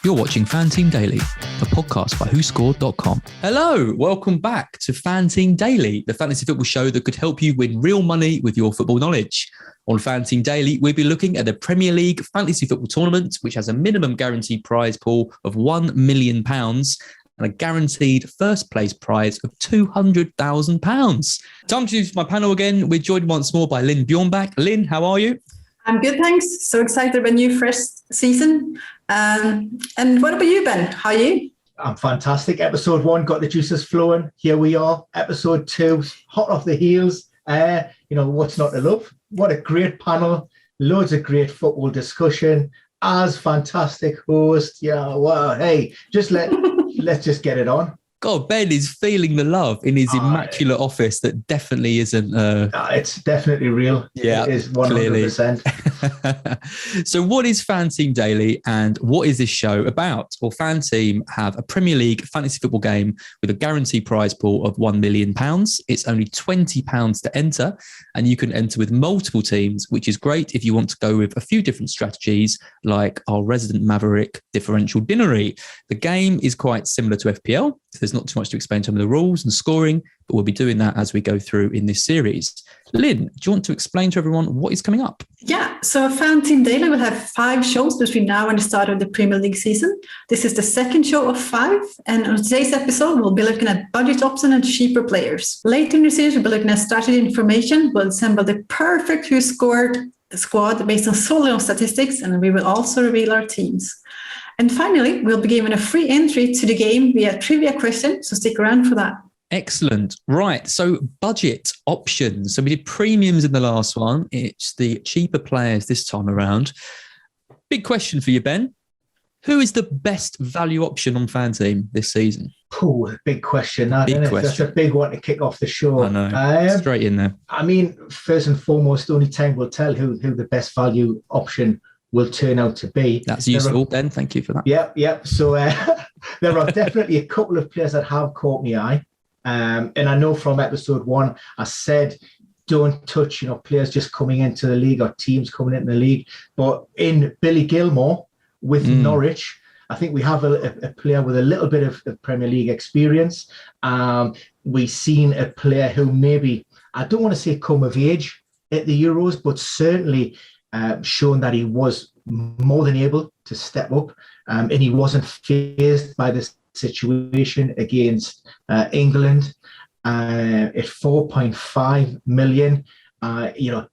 You're watching FanTeam Daily, a podcast by WhoScored.com. Hello, welcome back to FanTeam Daily, the fantasy football show that could help you win real money with your football knowledge. On FanTeam Daily, we'll be looking at the Premier League fantasy football tournament, which has a minimum guaranteed prize pool of £1 million and a guaranteed first place prize of £200,000. Time to introduce my panel again. We're joined once more by Linn Bjornbakk. Linn, how are you? I'm good, thanks. So excited about a new fresh season. And what about you, Ben? How are you? I'm fantastic. Episode 1 got the juices flowing. Here we are. Episode 2, hot off the heels. What's not to love? What a great panel. Loads of great football discussion. Az fantastic host. Yeah, wow. Hey, let's just get it on. God, Ben is feeling the love in his immaculate office that definitely isn't... It's definitely real. Yeah, it is 100%. So what is FanTeam Daily and what is this show about? Well, FanTeam have a Premier League fantasy football game with a guaranteed prize pool of £1 million. It's only £20 to enter, and you can enter with multiple teams, which is great if you want to go with a few different strategies like our resident maverick differential Dinnery. The game is quite similar to FPL. So there's not too much to explain some of the rules and scoring, but we'll be doing that as we go through in this series. Linn, do you want to explain to everyone what is coming up? Yeah, so FanTeam Daily will have 5 shows between now and the start of the Premier League season. This is the second show of 5, and on today's episode, we'll be looking at budget options and cheaper players. Later in the series, we'll be looking at strategy information. We'll assemble the perfect Who Scored squad based on solely on statistics, and we will also reveal our teams. And finally, we'll be given a free entry to the game via trivia question, so stick around for that. Excellent. Right, so budget options. So we did premiums in the last one. It's the cheaper players this time around. Big question for you, Ben. Who is the best value option on FanTeam this season? Oh, big question. That's a big one to kick off the show. I know. Straight in there. I mean, first and foremost, only time will tell who the best value option will turn out to be. That's useful, Ben. Thank you for that. Yep. So there are definitely a couple of players that have caught my eye. And I know from episode 1, I said, don't touch, players just coming into the league or teams coming into the league. But in Billy Gilmore with Norwich, I think we have a player with a little bit of Premier League experience. We've seen a player who maybe, I don't want to say come of age at the Euros, but certainly shown that he was more than able to step up, and he wasn't fazed by this situation against England at 4.5 million.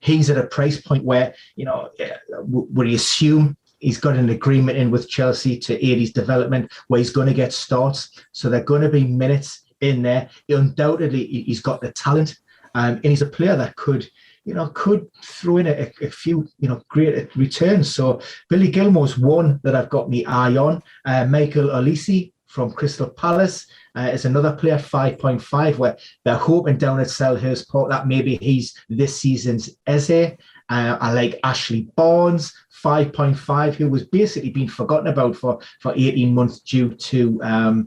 He's at a price point where, we assume he's got an agreement in with Chelsea to aid his development where he's going to get starts. So there are going to be minutes in there. Undoubtedly, he's got the talent, and he's a player that could throw in a few, great returns. So Billy Gilmore's one that I've got my eye on. Michael Olise from Crystal Palace is another player, 5.5, where they're hoping down at Selhurst Park that maybe he's this season's Eze. I like Ashley Barnes, 5.5, who was basically being forgotten about for 18 months due to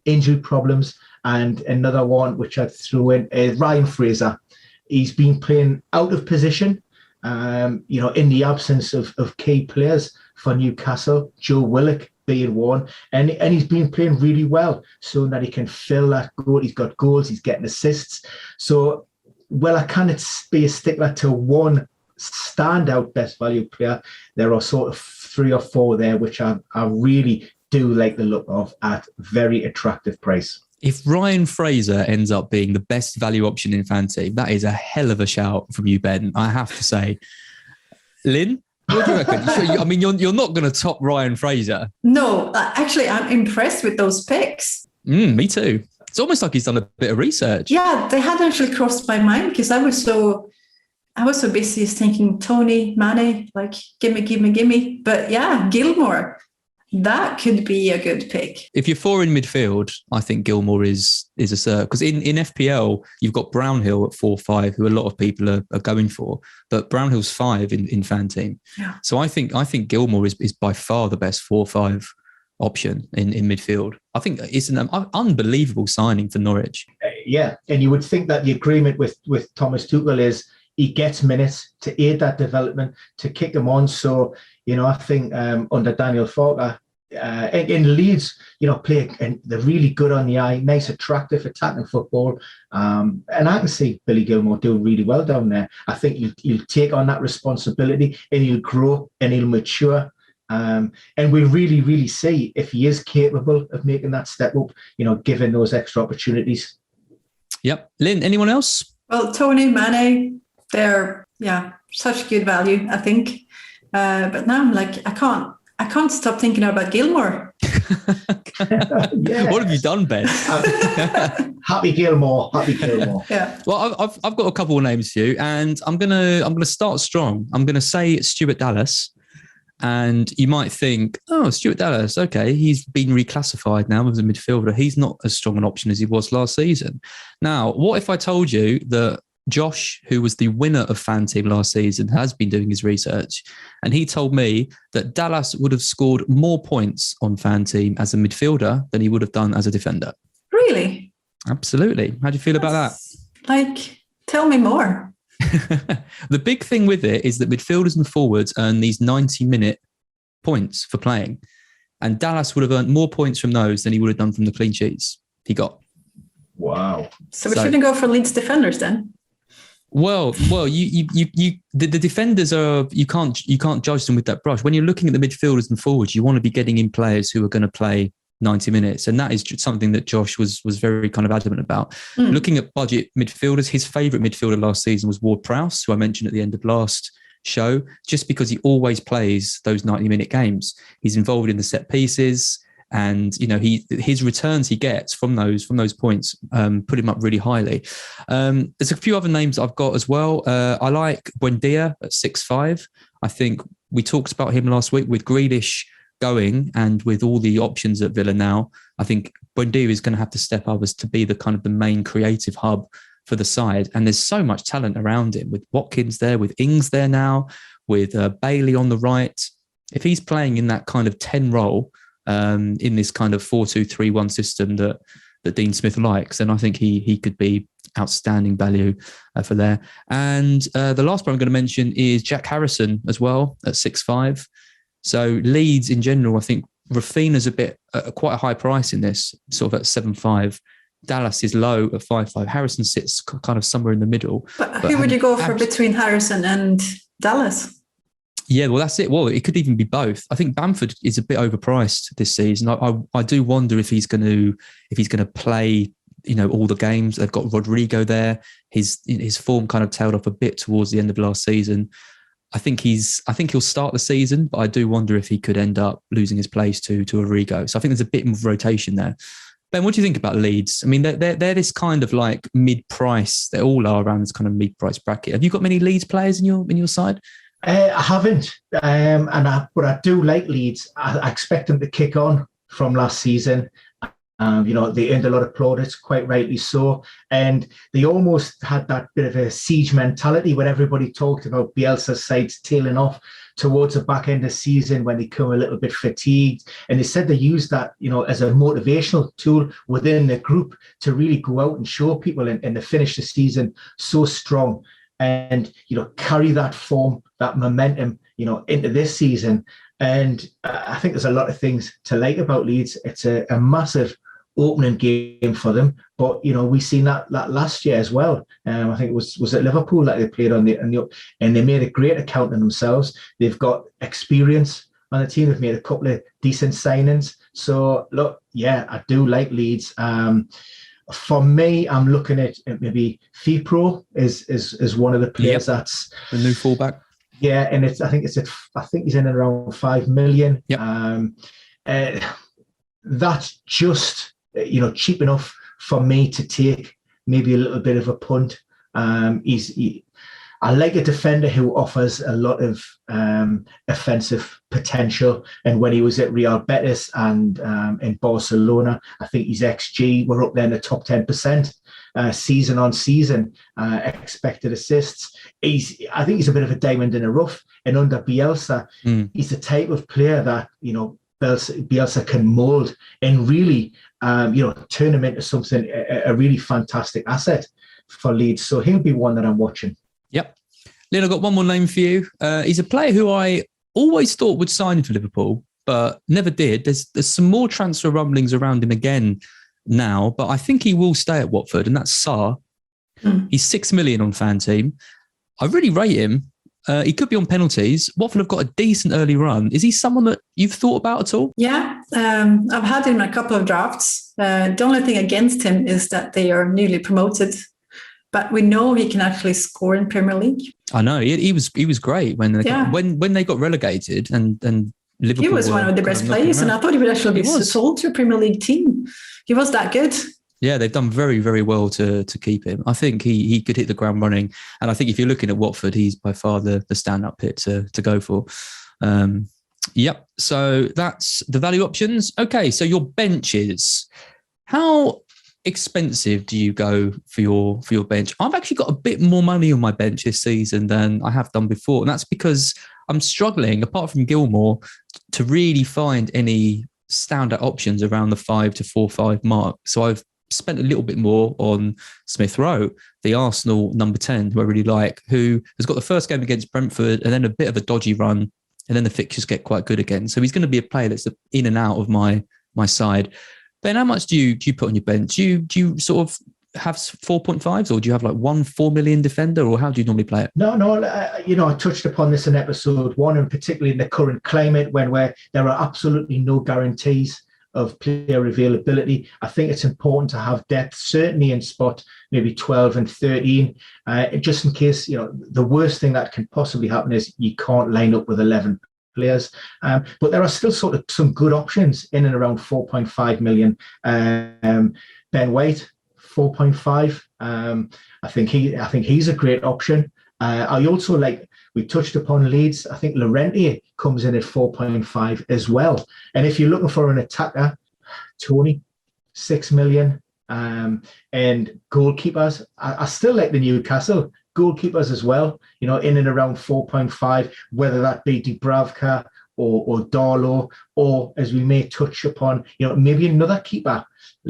injury problems. And another one, which I'd throw in, is Ryan Fraser. He's been playing out of position, in the absence of key players for Newcastle, Joe Willock being one, and he's been playing really well so that he can fill that goal. He's got goals, he's getting assists. So, I can't be a stickler to one standout best value player. There are sort of 3 or 4 there, which I really do like the look of at very attractive price. If Ryan Fraser ends up being the best value option in FanTeam, that is a hell of a shout from you, Ben, I have to say. Linn, what do you reckon? You're not going to top Ryan Fraser. No, actually, I'm impressed with those picks. Me too. It's almost like he's done a bit of research. Yeah, they had actually crossed my mind because I was so busy thinking Tony, Mane, like gimme. But yeah, Gilmore. That could be a good pick. If you're 4 in midfield, I think Gilmore is a cert. Because in FPL, you've got Brownhill at 4-5, who a lot of people are going for. But Brownhill's 5 in FanTeam. Yeah. So I think Gilmore is by far the best 4-5 option in midfield. I think it's an unbelievable signing for Norwich. Yeah, and you would think that the agreement with Thomas Tuchel is he gets minutes to aid that development, to kick him on. So, I think under Daniel Farke, in Leeds, play, and they're really good on the eye, nice, attractive, attacking football. And I can see Billy Gilmore doing really well down there. I think you'll take on that responsibility and he'll grow and he'll mature. And we really, really see if he is capable of making that step up, given those extra opportunities. Yep. Linn, anyone else? Well, Tony, Mane, they're such good value, I think. But now I'm like, I can't stop thinking about Gilmore. Yes. What have you done, Ben? Happy Gilmore. Yeah. Well, I've got a couple of names for you, and I'm gonna start strong. I'm gonna say Stuart Dallas. And you might think, oh, Stuart Dallas, okay, he's been reclassified now as a midfielder. He's not as strong an option as he was last season. Now, what if I told you that Josh, who was the winner of FanTeam last season, has been doing his research, and he told me that Dallas would have scored more points on FanTeam as a midfielder than he would have done as a defender? Really? Absolutely. How do you feel about that? Like, tell me more. The big thing with it is that midfielders and forwards earn these 90-minute points for playing. And Dallas would have earned more points from those than he would have done from the clean sheets he got. Wow. So we shouldn't go for Leeds defenders then? Well, the defenders are, you can't judge them with that brush. When you're looking at the midfielders and forwards, you want to be getting in players who are going to play 90 minutes. And that is something that Josh was very kind of adamant about. Looking at budget midfielders, his favourite midfielder last season was Ward-Prowse, who I mentioned at the end of last show, just because he always plays those 90-minute games. He's involved in the set pieces, and his returns he gets from those points put him up really highly. There's a few other names I've got as well. I like Buendia at 6'5". I think we talked about him last week with Grealish going, and with all the options at Villa now, I think Buendia is going to have to step up as to be the kind of the main creative hub for the side. And there's so much talent around him, with Watkins there, with Ings there now, with Bailey on the right. If he's playing in that kind of 10 role in this kind of 4-2-3-1 system that Dean Smith likes, then I think he could be outstanding value for there. And the last one I'm going to mention is Jack Harrison as well at 6'5". So Leeds in general, I think Rafinha's a bit quite a high price in this, sort of at 7'5". Dallas is low at 5'5". Harrison sits kind of somewhere in the middle. But who would you go for between Harrison and Dallas? Yeah, well, that's it. Well, it could even be both. I think Bamford is a bit overpriced this season. I do wonder if he's going to play, all the games. They've got Rodrigo there. His form kind of tailed off a bit towards the end of last season. I think he'll start the season, but I do wonder if he could end up losing his place to Rodrigo. So I think there's a bit of rotation there. Ben, what do you think about Leeds? I mean, they're this kind of like mid-price. They all are around this kind of mid-price bracket. Have you got many Leeds players in your side? I haven't, but I do like Leeds. I expect them to kick on from last season. They earned a lot of plaudits, quite rightly so. And they almost had that bit of a siege mentality when everybody talked about Bielsa's sides tailing off towards the back end of the season when they come a little bit fatigued. And they said they used that, as a motivational tool within the group to really go out and show people and to finish the season so strong. And, carry that form, that momentum, into this season. And I think there's a lot of things to like about Leeds. It's a massive opening game for them. But, we've seen that last year as well. I think it was at Liverpool that they played on and they made a great account of themselves. They've got experience on the team. They've made a couple of decent signings. So, look, yeah, I do like Leeds. For me, I'm looking at maybe Fipro is one of the players that's the new fullback. Yeah, and I think he's in around 5 million. Yep. That's just cheap enough for me to take maybe a little bit of a punt. I like a defender who offers a lot of offensive potential. And when he was at Real Betis and in Barcelona, I think his XG were up there in the top 10%. Season on season, expected assists. I think he's a bit of a diamond in the rough. And under Bielsa, he's the type of player that Bielsa can mould and really turn him into something, a really fantastic asset for Leeds. So he'll be one that I'm watching. Yep. Linn, I've got one more name for you. He's a player who I always thought would sign for Liverpool, but never did. There's some more transfer rumblings around him again now, but I think he will stay at Watford, and that's Sarr. He's 6 million on FanTeam. I really rate him. He could be on penalties. Watford have got a decent early run. Is he someone that you've thought about at all? Yeah, I've had him in a couple of drafts. The only thing against him is that they are newly promoted, but we know he can actually score in Premier League. I know he was great when they got relegated and Liverpool. He was one of the best players, and I thought he would actually be sold to a Premier League team. He was that good. Yeah, they've done very, very well to keep him. I think he could hit the ground running. And I think if you're looking at Watford, he's by far the stand-up hit to go for. Yep. So that's the value options. Okay, so your benches. How expensive do you go for your bench? I've actually got a bit more money on my bench this season than I have done before. And that's because I'm struggling, apart from Gilmore, to really find any standout options around the 5 to 4-5 mark. So I've spent a little bit more on Smith Rowe, the Arsenal number 10, who I really like, who has got the first game against Brentford and then a bit of a dodgy run, and then the fixtures get quite good again. So he's going to be a player that's in and out of my side. Ben, how much do you put on your bench? Do you sort of have 4.5s, or do you have like 4 million defender, or how do you normally play it? No. I touched upon this in episode 1, and particularly in the current climate where there are absolutely no guarantees of player availability. I think it's important to have depth, certainly in spot maybe 12 and 13, just in case, the worst thing that can possibly happen is you can't line up with 11 players. But there are still sort of some good options in and around 4.5 million. Ben White, 4.5. I think he's a great option. I also like, we touched upon Leeds. I think Llorente comes in at 4.5 as well. And if you're looking for an attacker, Tony, 6 million. And goalkeepers, I still like the Newcastle goalkeepers as well, in and around 4.5, whether that be Dubravka or Darlow, or as we may touch upon, maybe another keeper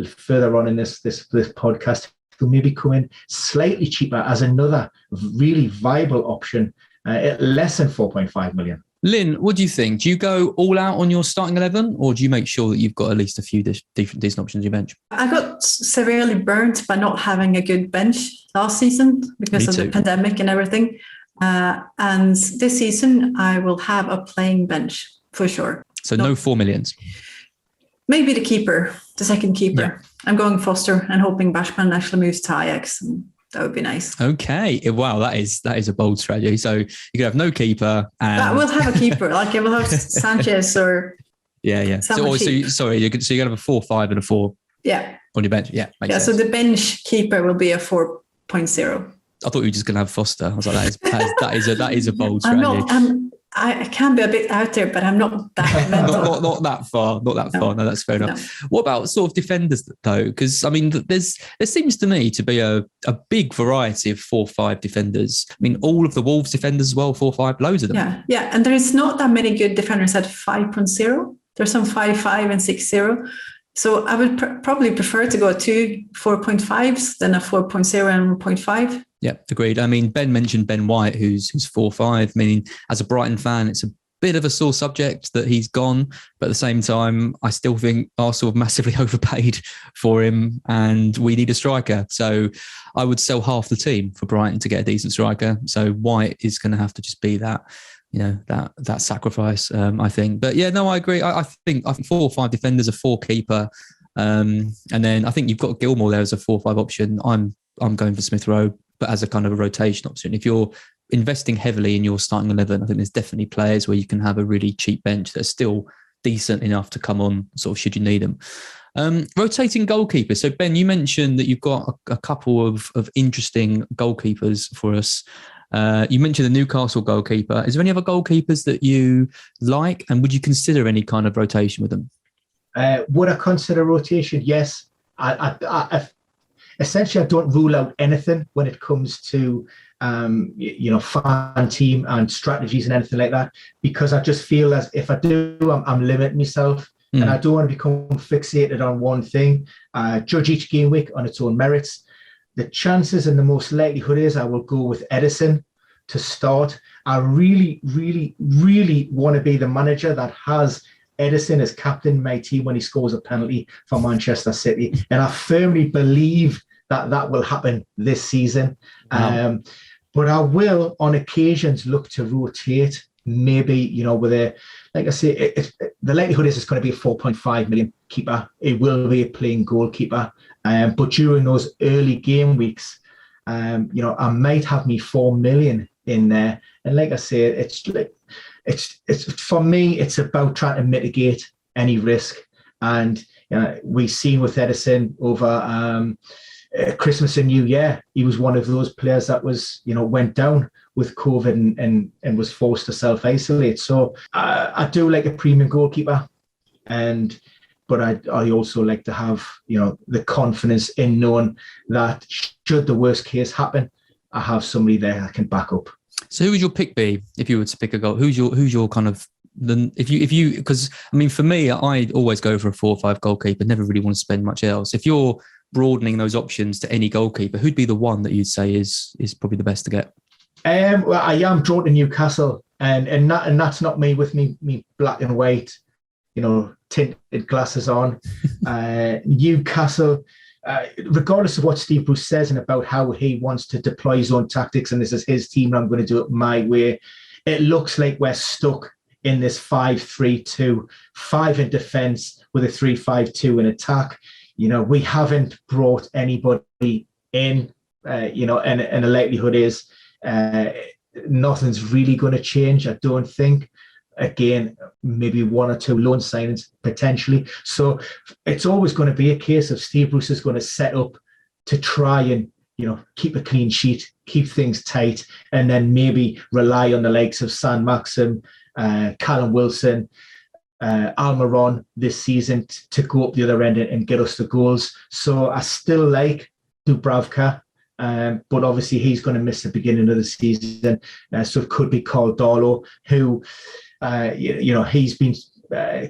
further on in this podcast who maybe come in slightly cheaper as another really viable option at less than 4.5 million. Linn, what do you think? Do you go all out on your starting 11, or do you make sure that you've got at least a few decent options on your bench? I got severely burnt by not having a good bench last season because of the pandemic and everything. And this season, I will have a playing bench for sure. So no 4 millions? Maybe the second keeper. Yeah. I'm going Foster and hoping Bashman actually moves to Ajax. And that would be nice. Okay. Wow, that is a bold strategy. So you could have no keeper. And we'll have a keeper. Like we'll have Sanchez or... Yeah. So you're going to have a 4-5 and a 4 on your bench. Yeah. Sense. So the bench keeper will be a 4.0. I thought you were just going to have Foster. I was like, that is a bold strategy. I can be a bit out there, but I'm not that mental. not that far. Not that far. No, that's fair enough. No. What about sort of defenders though? Because I mean, there seems to me to be a big variety of 4-5 defenders. I mean, all of the Wolves defenders as well, 4-5, loads of them. Yeah, and there is not that many good defenders at 5.0. There's some 5.5 and 6.0. So I would probably prefer to go 2 4.5s than a 4.0 and 0.5. Yeah, agreed. I mean, Ben mentioned Ben White, who's 4.5. I mean, as a Brighton fan, it's a bit of a sore subject that he's gone. But at the same time, I still think Arsenal have massively overpaid for him and we need a striker. So I would sell half the team for Brighton to get a decent striker. So White is going to have to just be that, that sacrifice, I think. But yeah, no, I agree. I think 4 or 5 defenders, a 4 keeper. And then I think you've got Gilmore there as a 4-5 option. I'm going for Smith Rowe, but as a kind of a rotation option. If you're investing heavily in your starting 11, I think there's definitely players where you can have a really cheap bench that's still decent enough to come on sort of should you need them. Rotating goalkeepers. So Ben, you mentioned that you've got a couple of interesting goalkeepers for us. You mentioned the Newcastle goalkeeper. Is there any other goalkeepers that you like, and would you consider any kind of rotation with them? Would I consider rotation? Yes. Essentially, I don't rule out anything when it comes to, FanTeam and strategies and anything like that, because I just feel as if I do, I'm limiting myself, and I don't want to become fixated on one thing. Judge each game week on its own merits. The chances and the most likelihood is I will go with Edison to start. I really, really, really want to be the manager that has Edison as captain my team when he scores a penalty for Manchester City. And I firmly believe that will happen this season. Wow. But I will, on occasions, look to rotate. Maybe, with like I say, the likelihood is it's going to be a 4.5 million keeper. It will be a playing goalkeeper. But during those early game weeks, I might have me 4 million in there. And like I say, it's for me, it's about trying to mitigate any risk. And we've seen with Edison over Christmas and New Year, he was one of those players that was, went down with COVID and was forced to self-isolate. So I do like a premium goalkeeper, but I also like to have, the confidence in knowing that should the worst case happen, I have somebody there I can back up. So who would your pick be if you were to pick a goal? Who's your kind of if you because I mean, for me, I always go for a 4 or 5 goalkeeper. Never really want to spend much else. If you're broadening those options to any goalkeeper, who'd be the one that you'd say is probably the best to get? Well, I am drawn to Newcastle, and that's not me with me black and white, tinted glasses on. Newcastle, regardless of what Steve Bruce says and about how he wants to deploy his own tactics, and this is his team, and I'm going to do it my way. It looks like we're stuck in this 5-3-2, 5 in defence with a 3-5-2 in attack. We haven't brought anybody in, and the likelihood is nothing's really going to change, I don't think. Again, maybe 1 or 2 loan signings potentially. So it's always going to be a case of Steve Bruce is going to set up to try and, keep a clean sheet, keep things tight, and then maybe rely on the likes of San Maxim, Callum Wilson, Almiron this season to go up the other end and get us the goals. So I still like Dubravka, but obviously he's going to miss the beginning of the season. So it could be Caldolo, who, he's been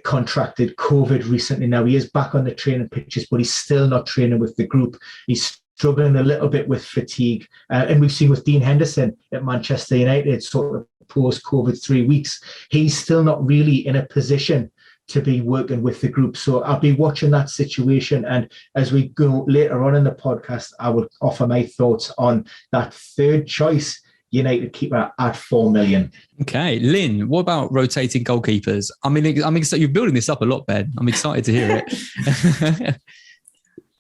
contracted COVID recently. Now he is back on the training pitches, but he's still not training with the group. He's struggling a little bit with fatigue. And we've seen with Dean Henderson at Manchester United, sort of post-COVID 3 weeks, he's still not really in a position to be working with the group. So I'll be watching that situation. And as we go later on in the podcast, I will offer my thoughts on that third choice United keeper at 4 million. Okay, Linn, what about rotating goalkeepers? I mean, you're building this up a lot, Ben. I'm excited to hear it.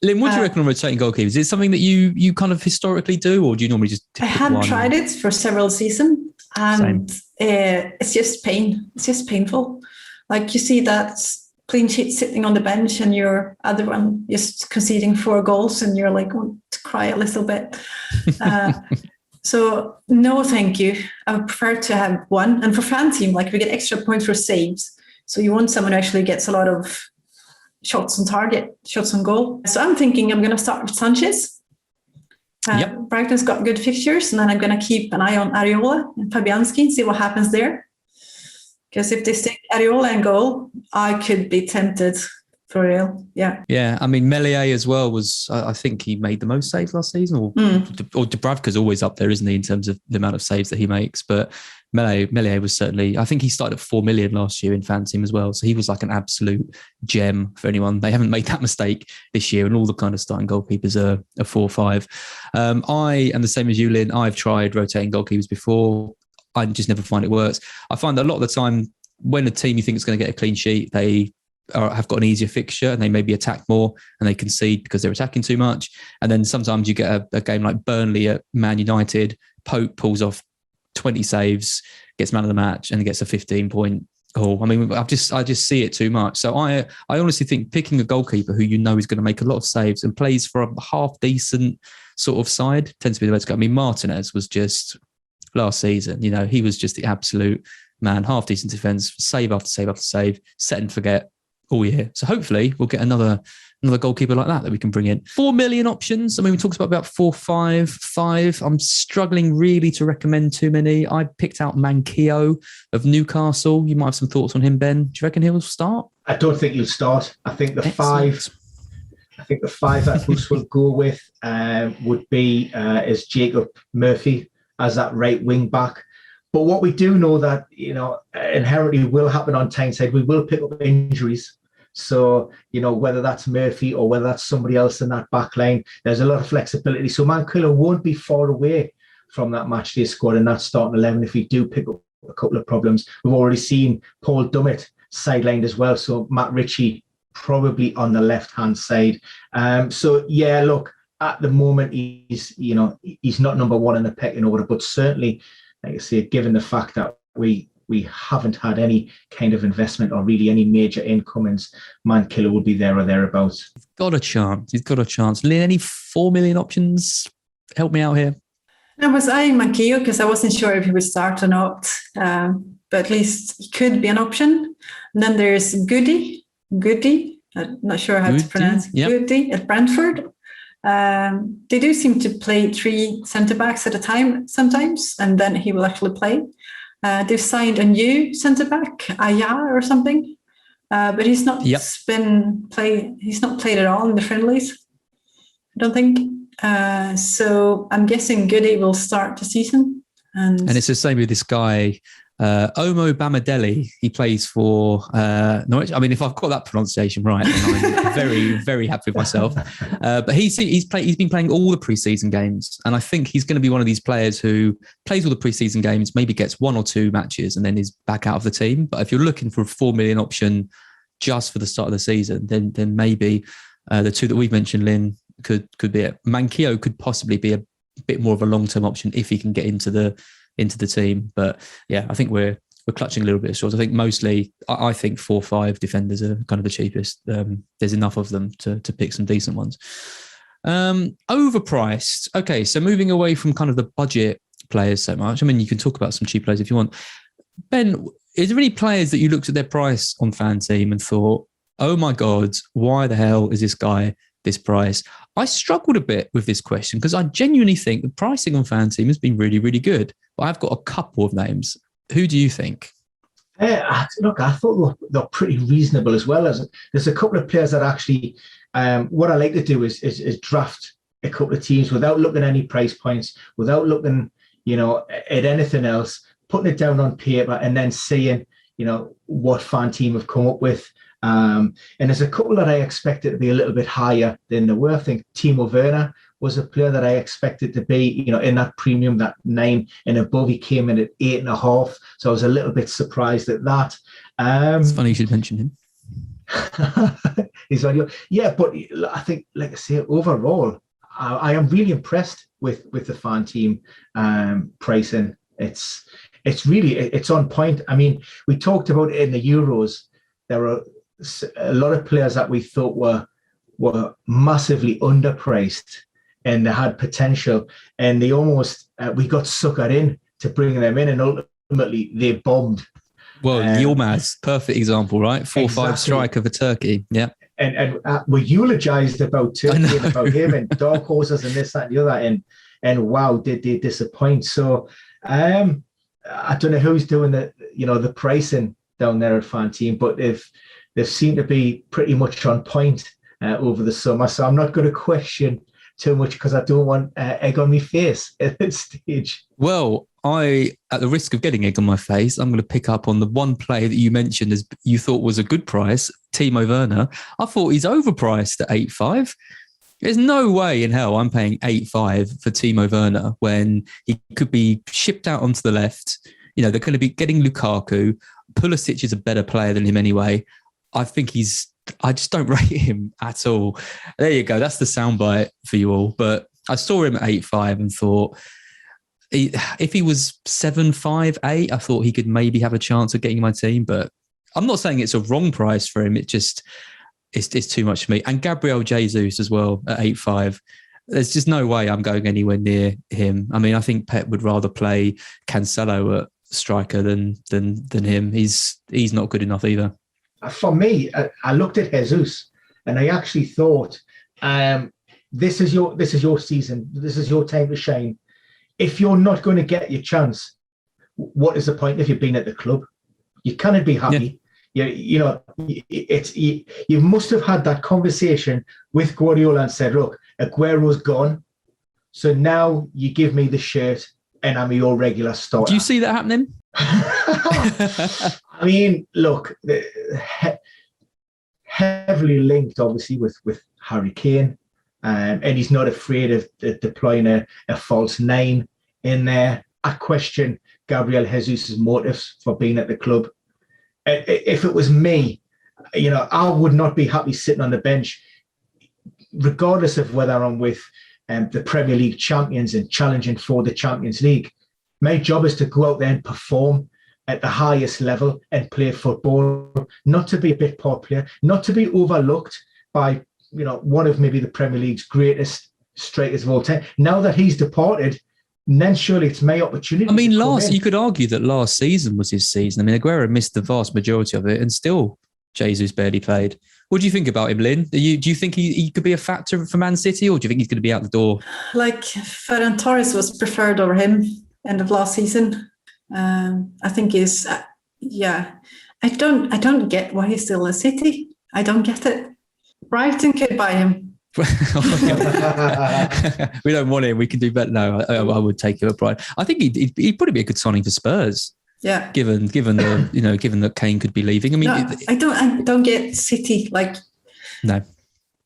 Linn, what do you reckon on rotating goalkeepers? Is it something that you kind of historically do, or do you normally just I have tried it for several seasons, and it's just pain. It's just painful. Like you see that clean sheet sitting on the bench and your other one just conceding 4 goals and you're like, want to cry a little bit. So no, thank you. I would prefer to have one. And for FanTeam, like we get extra points for saves. So you want someone who actually gets a lot of shots on target, shots on goal. So I'm thinking I'm going to start with Sanchez. Brighton's got good fixtures, and then I'm going to keep an eye on Areola and Fabianski, see what happens there. Because if they stick Areola in goal, I could be tempted for real. Yeah. Yeah. I mean, Meslier as well was, I think he made the most saves last season, or Dubravka's always up there, isn't he, in terms of the amount of saves that he makes. But Meslier was certainly, I think he started at 4 million last year in FanTeam as well. So he was like an absolute gem for anyone. They haven't made that mistake this year, and all the kind of starting goalkeepers are 4 or 5. I am the same as you, Linn. I've tried rotating goalkeepers before. I just never find it works. I find that a lot of the time when a team you think is going to get a clean sheet, they have got an easier fixture and they maybe attack more and they concede because they're attacking too much. And then sometimes you get a game like Burnley at Man United. Pope pulls off 20 saves, gets man of the match, and gets a 15-point haul. I mean, I just see it too much. So I honestly think picking a goalkeeper who you know is going to make a lot of saves and plays for a half decent sort of side tends to be the way to go. I mean, Martinez was just last season, he was just the absolute man, half decent defence, save after save after save, set and forget all year. So hopefully we'll get another goalkeeper like that we can bring in. 4 million options. I mean, we talked about 4, 5. I'm struggling really to recommend too many. I picked out Manquillo of Newcastle. You might have some thoughts on him, Ben. Do you reckon he'll start? I don't think he'll start. I think the 5 that Bruce will go with would be is Jacob Murphy as that right wing back. But what we do know that, inherently will happen on Tyneside, we will pick up injuries. So, whether that's Murphy or whether that's somebody else in that back line, there's a lot of flexibility. So Mankiller won't be far away from that matchday squad and that starting 11 if we do pick up a couple of problems. We've already seen Paul Dummett sidelined as well. So Matt Ritchie probably on the left-hand side. So, yeah, look, at the moment, he's not number one in the pecking order, but certainly, like I say, given the fact that we haven't had any kind of investment or really any major incomings, Mankiller would be there or thereabouts. He's got a chance. Linn, any 4 million options? Help me out here. I was eyeing Mankio because I wasn't sure if he would start or not, but at least he could be an option. And then there's Goody. I'm not sure how to pronounce it. Yep. Goody at Brentford. They do seem to play 3 centre-backs at a time sometimes, and then he will actually play. They've signed a new centre-back, Aya or something, but he's not He's not played at all in the friendlies, I don't think. So I'm guessing Goody will start the season. And it's the same with this guy, Omo Bamidele. He plays for Norwich. I mean, if I've got that pronunciation right, then I'm very, very happy with myself. But he's been playing all the preseason games, and I think he's going to be one of these players who plays all the preseason games, maybe gets 1 or 2 matches, and then is back out of the team. But if you're looking for a 4 million option just for the start of the season, then maybe the 2 that we've mentioned, Linn, could be it. Mankio could possibly be a bit more of a long-term option if he can get into the team. But yeah, I think we're clutching a little bit of straws. I think mostly, I think 4-5 defenders are kind of the cheapest. There's enough of them to pick some decent ones. Overpriced. Okay, so moving away from kind of the budget players so much. I mean, you can talk about some cheap players if you want. Ben, is there any players that you looked at their price on FanTeam and thought, oh my God, why the hell is this guy this price? I struggled a bit with this question because I genuinely think the pricing on FanTeam has been really, really good. But I've got a couple of names. Who do you think? Look, I thought they're pretty reasonable as well. There's a couple of players that actually, what I like to do is draft a couple of teams without looking at any price points, without looking, at anything else, putting it down on paper and then seeing, what FanTeam have come up with. And there's a couple that I expected to be a little bit higher than they were. I think Timo Werner was a player that I expected to be, in that premium, that 9 and above. He came in at 8.5. So I was a little bit surprised at that. It's funny you should mention him. He's on your, yeah, but I think, like I say, overall, I am really impressed with the FanTeam pricing. It's really on point. I mean, we talked about it in the Euros. There were a lot of players that we thought were massively underpriced and they had potential, and they almost we got suckered in to bring them in, and ultimately they bombed. Well, Yilmaz, perfect example, right? 4-5 exactly. Striker for Turkey. Yeah. And we eulogized about Turkey and about him and dark horses and this, that, and the other, and wow, did they disappoint? So I don't know who's doing the pricing down there at FanTeam, but they've seemed to be pretty much on point over the summer. So I'm not going to question too much because I don't want egg on my face at this stage. Well, at the risk of getting egg on my face, I'm going to pick up on the one player that you mentioned as you thought was a good price, Timo Werner. I thought he's overpriced at 8.5. There's no way in hell I'm paying 8.5 for Timo Werner when he could be shipped out onto the left. They're going to be getting Lukaku. Pulisic is a better player than him anyway. I just don't rate him at all. There you go. That's the soundbite for you all. But I saw him at 8.5 and thought, if he was 7.5, 8, I thought he could maybe have a chance of getting my team. But I'm not saying it's a wrong price for him. It's too much for me. And Gabrielle Jesus as well at 8.5. There's just no way I'm going anywhere near him. I mean, I think Pep would rather play Cancelo at striker than him. He's not good enough either. For me, I looked at Jesus and I actually thought, this is your season. This is your time to shine. If you're not going to get your chance, what is the point if you've been at the club? You cannot be happy. Yeah. You must have had that conversation with Guardiola and said, look, Aguero's gone. So now you give me the shirt and I'm your regular starter. Do you see that happening? I mean, look, heavily linked, obviously, with Harry Kane, and he's not afraid of deploying a false 9 in there. I question Gabrielle Jesus' motives for being at the club. If it was me, I would not be happy sitting on the bench, regardless of whether I'm with the Premier League champions and challenging for the Champions League. My job is to go out there and perform at the highest level and play football, not to be a bit part player, not to be overlooked by, one of maybe the Premier League's greatest strikers of all time. Now that he's departed, then surely it's my opportunity. I mean, you could argue that last season was his season. I mean, Aguero missed the vast majority of it and still Jesus barely played. What do you think about him, Linn? Do you think he could be a factor for Man City, or do you think he's going to be out the door? Like, Ferran Torres was preferred over him end of last season. I think he's, I don't get why he's still in City. I don't get it. Brighton could buy him. We don't want him. We can do better. No, I would take him at Brighton. I think he'd probably be a good signing for Spurs. Yeah. Given that Kane could be leaving. I mean, no, I don't get City. Like, no.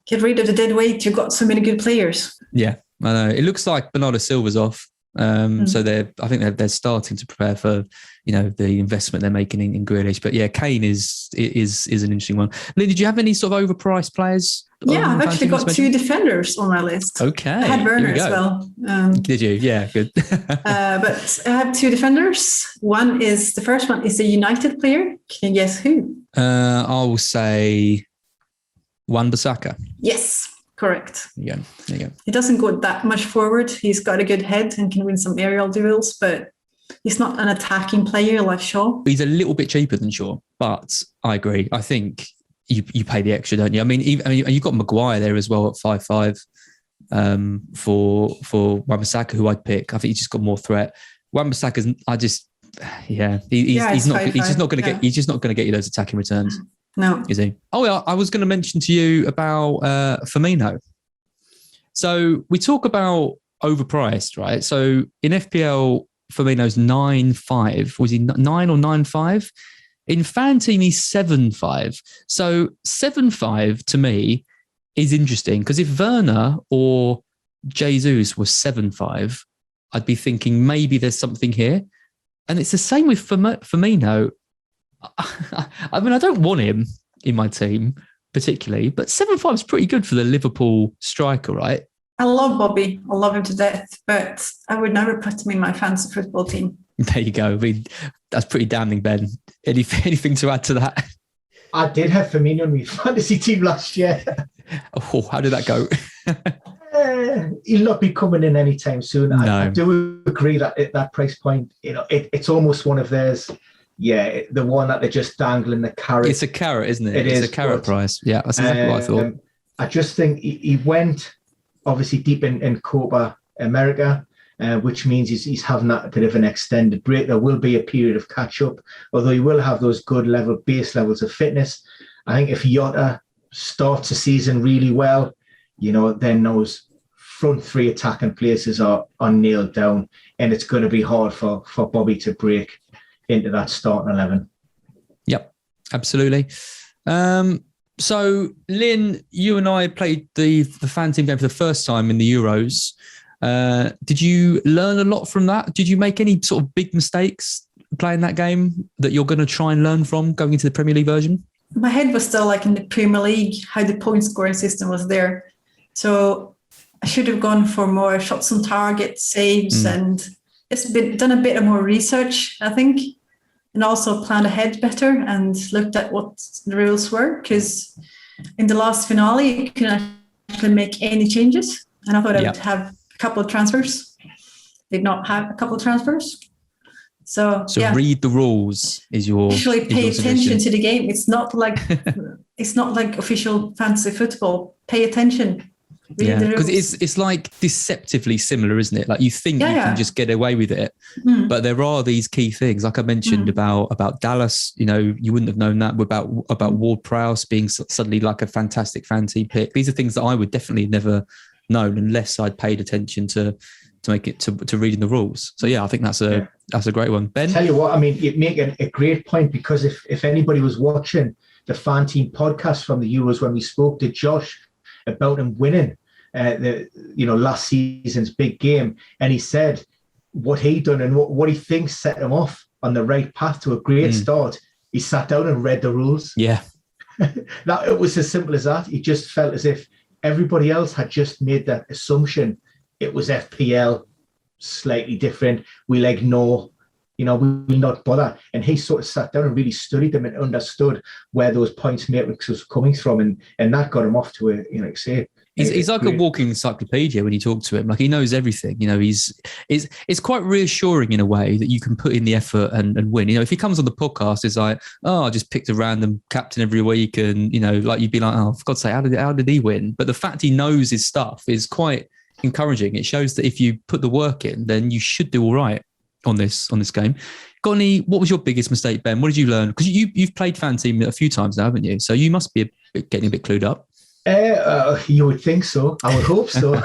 Get rid of the dead weight. You've got so many good players. Yeah, I know. It looks like Bernardo Silva's off. So I think they're starting to prepare for, the investment they're making in Grealish. But yeah, Kane is an interesting one. Linn, did you have any sort of overpriced players? Yeah, I've actually got 2 defenders on my list. Okay. I had Werner as well. Did you? Yeah, good. But I have 2 defenders. The first one is a United player. Can you guess who? I will say Wan-Bissaka. Yes. Correct. Yeah, there you go. He doesn't go that much forward. He's got a good head and can win some aerial duels, but he's not an attacking player like Shaw. He's a little bit cheaper than Shaw, but I agree. I think you pay the extra, don't you? I mean, you've got Maguire there as well at 5.5 for Wan-Bissaka, who I'd pick. I think he's just got more threat. Wan-Bissaka's, he's just not going to get you those attacking returns. No. Is he? Oh, yeah, I was going to mention to you about Firmino. So we talk about overpriced, right? So in FPL, Firmino's 9.5. Was he 9 or 9.5? In FanTeam, he's 7.5. So 7.5 to me is interesting because if Werner or Jesus was 7.5, I'd be thinking maybe there's something here. And it's the same with Firmino. I mean, I don't want him in my team particularly, but 7.5 is pretty good for the Liverpool striker, right? I love Bobby. I love him to death, but I would never put him in my fantasy football team. There you go. I mean, that's pretty damning, Ben. Anything to add to that? I did have Firmino in my fantasy team last year. Oh, how did that go? He'll not be coming in anytime soon. No. I do agree that at that price point, it's almost one of theirs. Yeah, the one that they're just dangling the carrot. It's a carrot, isn't it? It's a carrot price. Yeah, that's exactly what I thought. I just think he went obviously deep in Copa America, which means he's having that bit of an extended break. There will be a period of catch up, although he will have those good base levels of fitness. I think if Jota starts the season really well, then those front 3 attacking places are nailed down, and it's going to be hard for Bobby to break into that starting 11. Yep, absolutely. So, Linn, you and I played the FanTeam game for the first time in the Euros. Did you learn a lot from that? Did you make any sort of big mistakes playing that game that you're going to try and learn from going into the Premier League version? My head was still like in the Premier League, how the point scoring system was there. So I should have gone for more shots on target, saves, and done a bit of more research, I think. And also planned ahead better and looked at what the rules were, because in the last finale, you couldn't actually make any changes. And I thought I would have a couple of transfers. Did not have a couple of transfers. So read the rules is your actually pay attention to the game. It's not like official fantasy football. Pay attention. Because it's like deceptively similar, isn't it? Like you think you can just get away with it, but there are these key things, like I mentioned about Dallas. You wouldn't have known that about Ward-Prowse being suddenly like a fantastic fantasy pick. These are things that I would definitely never known unless I'd paid attention to make it to reading the rules. So yeah, I think that's a great one. Ben? Tell you what, I mean, you'd make a great point, because if anybody was watching the FanTeam podcast from the Euros when we spoke to Josh about him winning last season's big game, and he said what he done and what he thinks set him off on the right path to a great start. He sat down and read the rules. Yeah. That it was as simple as that. He just felt as if everybody else had just made that assumption. It was FPL, slightly different. We'll ignore, we'll not bother. And he sort of sat down and really studied them and understood where those points matrix was coming from, and that got him off to He's like a walking encyclopedia when you talk to him. Like, he knows everything. It's quite reassuring in a way that you can put in the effort and win. If he comes on the podcast, it's like, oh, I just picked a random captain every week, and like you'd be like, oh, for God's sake, how did he win? But the fact he knows his stuff is quite encouraging. It shows that if you put the work in, then you should do all right on this game. What was your biggest mistake, Ben? What did you learn? Because you've played FanTeam a few times now, haven't you? So you must be getting a bit clued up. You would think so. I would hope so.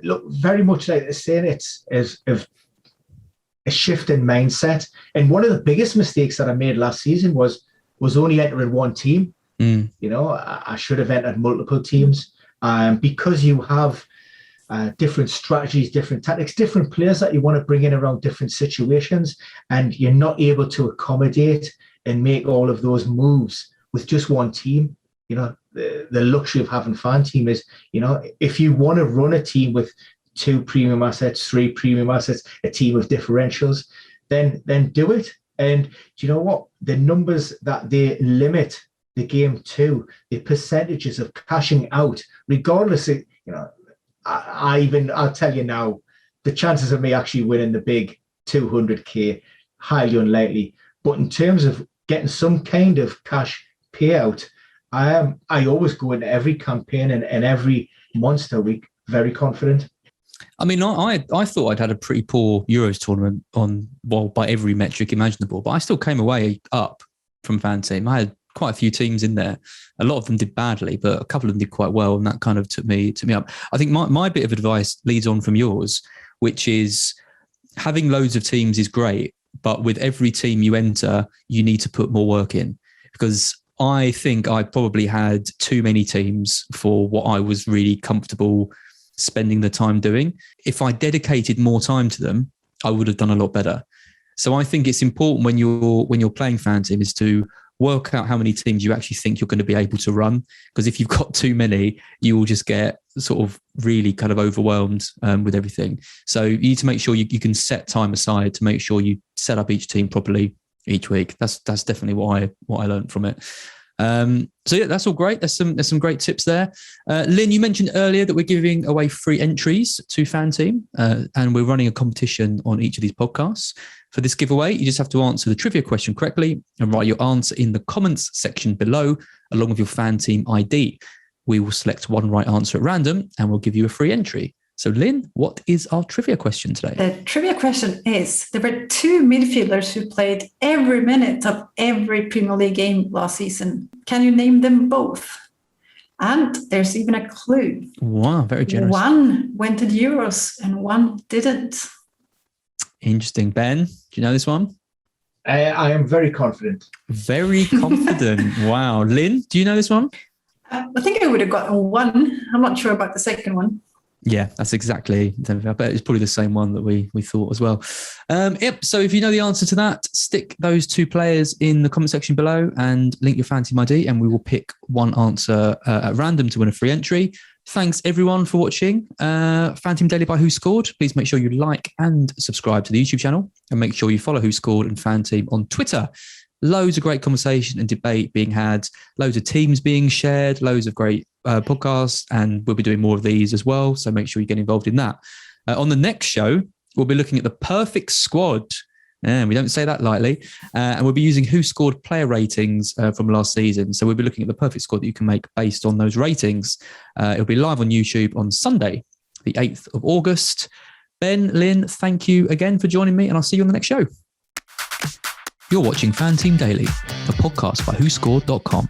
Look, very much like saying it's a shift in mindset. And one of the biggest mistakes that I made last season was only entering one team. I should have entered multiple teams, because you have different strategies, different tactics, different players that you want to bring in around different situations, and you're not able to accommodate and make all of those moves with just one team. The luxury of having FanTeam is, if you want to run a team with 2 premium assets, 3 premium assets, a team of differentials, then do it. And do you know what? The numbers that they limit the game to, the percentages of cashing out, regardless of, I'll tell you now, the chances of me actually winning the big 200k, highly unlikely. But in terms of getting some kind of cash payout, I always go into every campaign and every Monster Week very confident. I mean, I thought I'd had a pretty poor Euros tournament by every metric imaginable, but I still came away up from FanTeam. I had quite a few teams in there. A lot of them did badly, but a couple of them did quite well, and that kind of took me up. I think my bit of advice leads on from yours, which is having loads of teams is great, but with every team you enter, you need to put more work in, because I think I probably had too many teams for what I was really comfortable spending the time doing. If I dedicated more time to them, I would have done a lot better. So I think it's important when you're playing FanTeam is to work out how many teams you actually think you're going to be able to run. Because if you've got too many, you will just get sort of really kind of overwhelmed with everything. So you need to make sure you can set time aside to make sure you set up each team properly each week. That's definitely what I learned from it. So yeah, that's all great. There's some great tips there. Linn, you mentioned earlier that we're giving away free entries to FanTeam, and we're running a competition on each of these podcasts. For this giveaway, you just have to answer the trivia question correctly and write your answer in the comments section below, along with your FanTeam ID. We will select one right answer at random, and we'll give you a free entry. So Linn, what is our trivia question today? The trivia question is, there were 2 midfielders who played every minute of every Premier League game last season. Can you name them both? And there's even a clue. Wow, very generous. One went to the Euros and one didn't. Interesting. Ben, do you know this one? I am very confident. Very confident. Wow. Linn, do you know this one? I think I would have gotten one. I'm not sure about the second one. Yeah, that's exactly. I bet it's probably the same one that we thought as well. Yep. So if you know the answer to that, stick those 2 players in the comment section below and link your FanTeam ID, and we will pick one answer at random to win a free entry. Thanks everyone for watching FanTeam Daily by Who Scored. Please make sure you like and subscribe to the YouTube channel, and make sure you follow Who Scored and FanTeam on Twitter. Loads of great conversation and debate being had, loads of teams being shared, loads of great podcasts, and we'll be doing more of these as well. So make sure you get involved in that. On the next show, we'll be looking at the perfect squad. And we don't say that lightly. And we'll be using Who Scored player ratings from last season. So we'll be looking at the perfect squad that you can make based on those ratings. It'll be live on YouTube on Sunday, the 8th of August. Ben, Linn, thank you again for joining me, and I'll see you on the next show. You're watching FanTeam Daily, a podcast by WhoScored.com.